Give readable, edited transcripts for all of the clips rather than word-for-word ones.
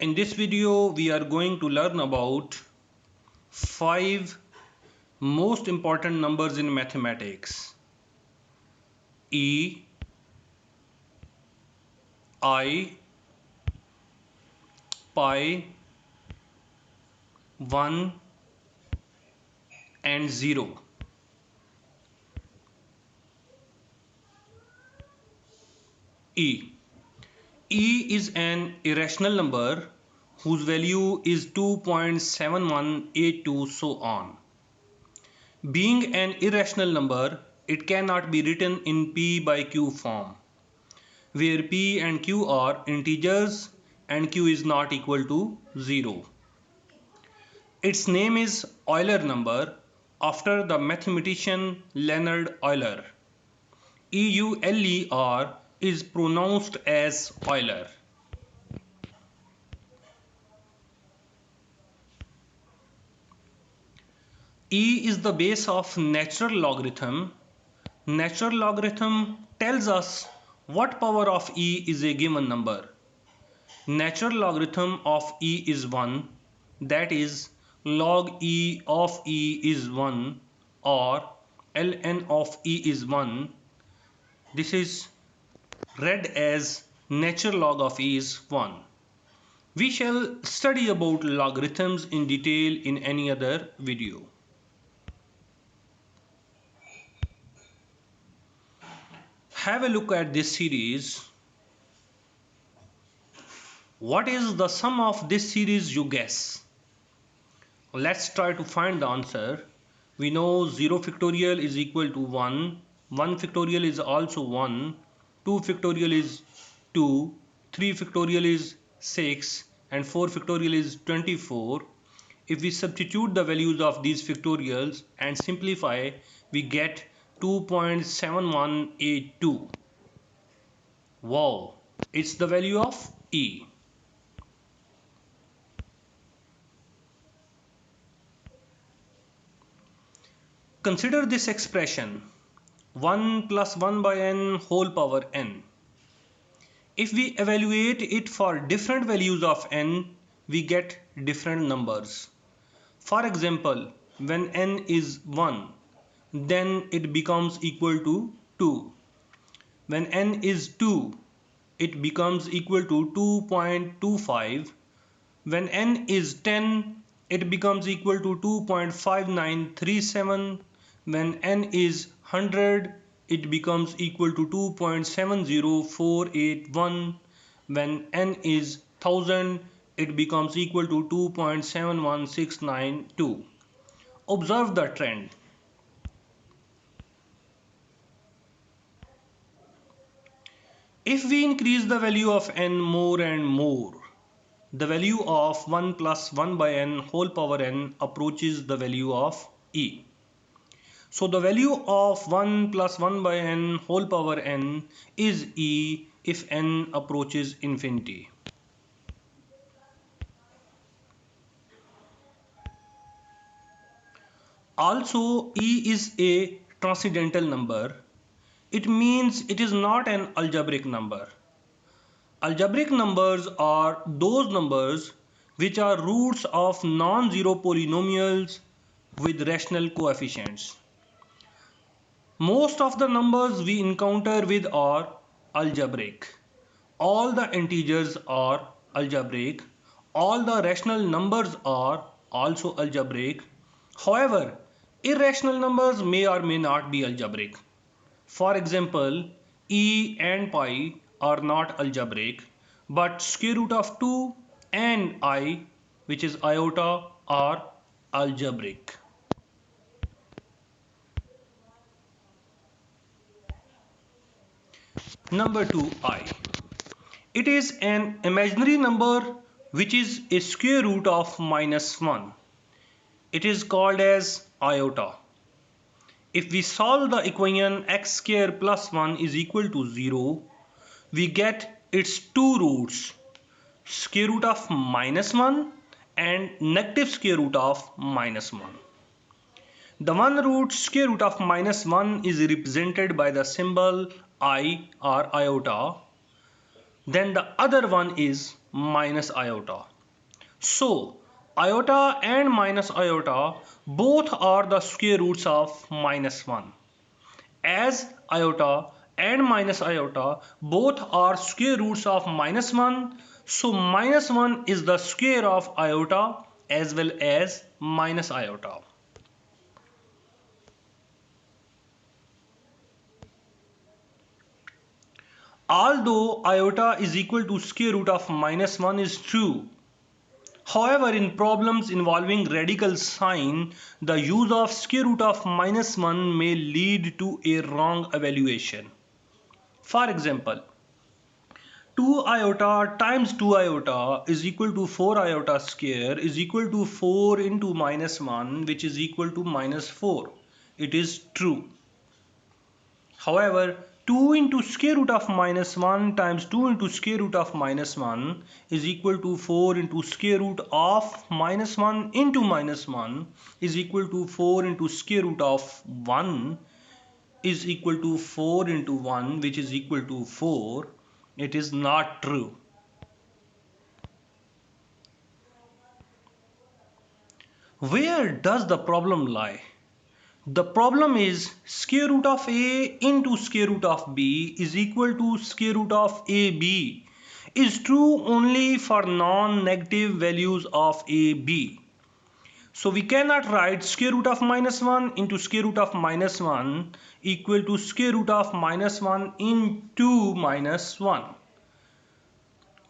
In this video, we are going to learn about 5 most important numbers in mathematics. E, I, pi, 1 and 0. E. E is an irrational number whose value is 2.7182, so on. Being an irrational number, it cannot be written in P by Q form, where P and Q are integers and Q is not equal to 0. Its name is Euler number after the mathematician Leonhard Euler. EULER is pronounced as Euler. E is the base of natural logarithm. Natural logarithm tells us what power of E is a given number. Natural logarithm of E is 1, that is log E of E is 1, or ln of E is 1. This is read as natural log of E is 1. We shall study about logarithms in detail in any other video. Have a look at this series. What is the sum of this series, you guess? Let's try to find the answer. We know 0 factorial is equal to 1, 1 factorial is also 1, 2 factorial is 2, 3 factorial is 6, and 4 factorial is 24. If we substitute the values of these factorials and simplify, we get 2.7182. Wow, it's the value of E. Consider this expression 1 plus 1 by n whole power n. If we evaluate it for different values of n, we get different numbers. For example, when n is 1, then it becomes equal to 2. When n is 2, it becomes equal to 2.25. When n is 10, it becomes equal to 2.5937. When n is 100, it becomes equal to 2.70481. When n is 1000, it becomes equal to 2.71692. Observe the trend. If we increase the value of n more and more, the value of 1 plus 1 by n whole power n approaches the value of E. So the value of 1 plus 1 by n whole power n is E if n approaches infinity. Also, E is a transcendental number. It means it is not an algebraic number. Algebraic numbers are those numbers which are roots of non-zero polynomials with rational coefficients. Most of the numbers we encounter with are algebraic. All the integers are algebraic. All the rational numbers are also algebraic. However, irrational numbers may or may not be algebraic. For example, E and pi are not algebraic, but square root of 2 and I, which is iota, are algebraic. Number 2, I. It is an imaginary number which is a square root of minus 1. It is called as iota. If we solve the equation x square plus 1 is equal to 0, we get its two roots, square root of minus 1 and negative square root of minus 1. The one root square root of minus 1 is represented by the symbol I or iota. Then the other one is minus iota. So iota and minus iota both are the square roots of -1. As iota and minus iota both are square roots of -1, so -1 is the square of iota as well as minus iota. Although iota is equal to square root of -1 is true, however, in problems involving radical sign, the use of square root of -1 may lead to a wrong evaluation. For example, 2 iota times 2 iota is equal to 4 iota square is equal to 4 into -1, which is equal to -4. It is true. However, 2 into square root of -1 times 2 into square root of -1 is equal to 4 into square root of -1 into -1 is equal to 4 into square root of 1 is equal to 4 into 1, which is equal to 4. It is not true. Where does the problem lie? The problem is square root of a into square root of b is equal to square root of ab is true only for non-negative values of ab. So we cannot write square root of -1 into square root of -1 equal to square root of -1 into -1.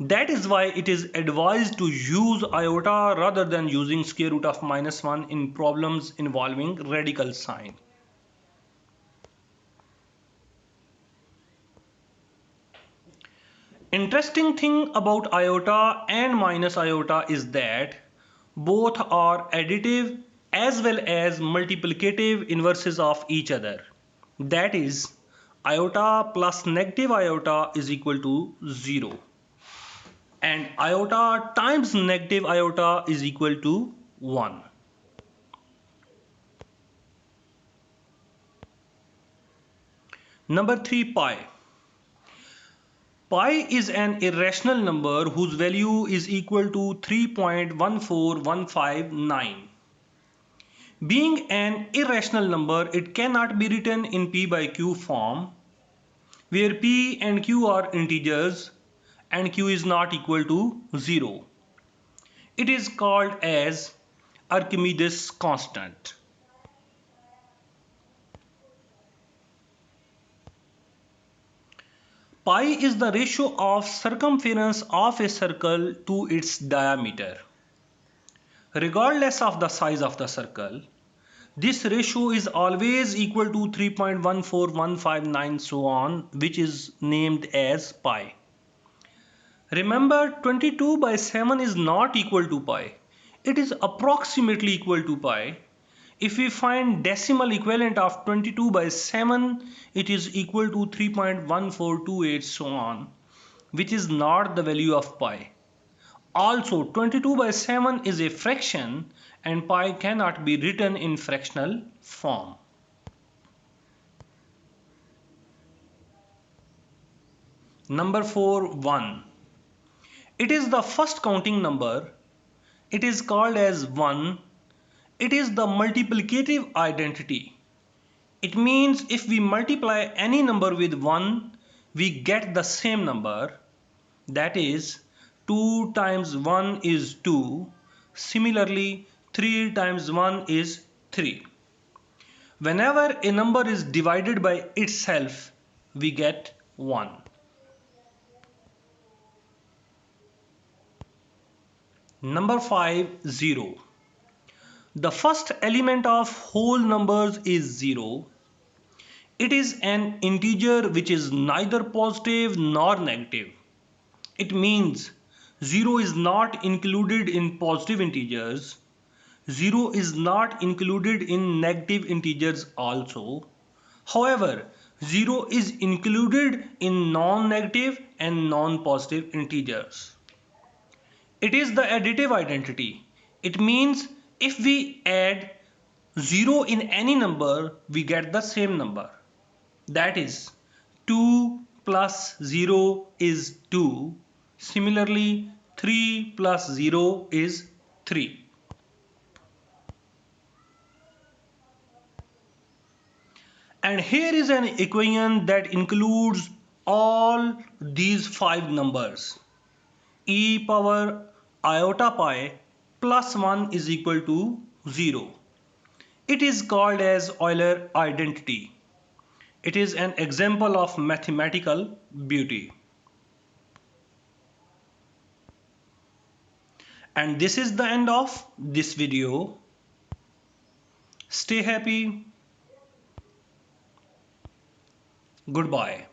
That is why it is advised to use iota rather than using square root of -1 in problems involving radical sign. Interesting thing about iota and minus iota is that both are additive as well as multiplicative inverses of each other. That is, iota plus negative iota is equal to 0. And iota times negative iota is equal to 1. Number 3, pi. Pi is an irrational number whose value is equal to 3.14159. Being an irrational number, it cannot be written in p by q form, where p and q are integers and q is not equal to 0. It is called as Archimedes constant. Pi is the ratio of circumference of a circle to its diameter. Regardless of the size of the circle, this ratio is always equal to 3.14159 so on, which is named as pi. Remember, 22 by 7 is not equal to pi. It is approximately equal to pi. If we find decimal equivalent of 22 by 7, it is equal to 3.1428 so on, which is not the value of pi. Also, 22 by 7 is a fraction and pi cannot be written in fractional form. Number 4, 1. It is the first counting number. It is called as 1. It is the multiplicative identity. It means if we multiply any number with 1, we get the same number. That is, 2 times 1 is 2. Similarly, 3 times 1 is 3. Whenever a number is divided by itself, we get 1. Number 5, 0. The first element of whole numbers is 0. It is an integer which is neither positive nor negative. It means 0 is not included in positive integers. 0 is not included in negative integers also. However, 0 is included in non-negative and non-positive integers. It is the additive identity. It means if we add 0 in any number, we get the same number. That is, 2 plus 0 is 2. Similarly, 3 plus 0 is 3. And here is an equation that includes all these 5 numbers. E power iota pi plus 1 is equal to 0. It is called as Euler identity. It is an example of mathematical beauty. And this is the end of this video. Stay happy. Goodbye.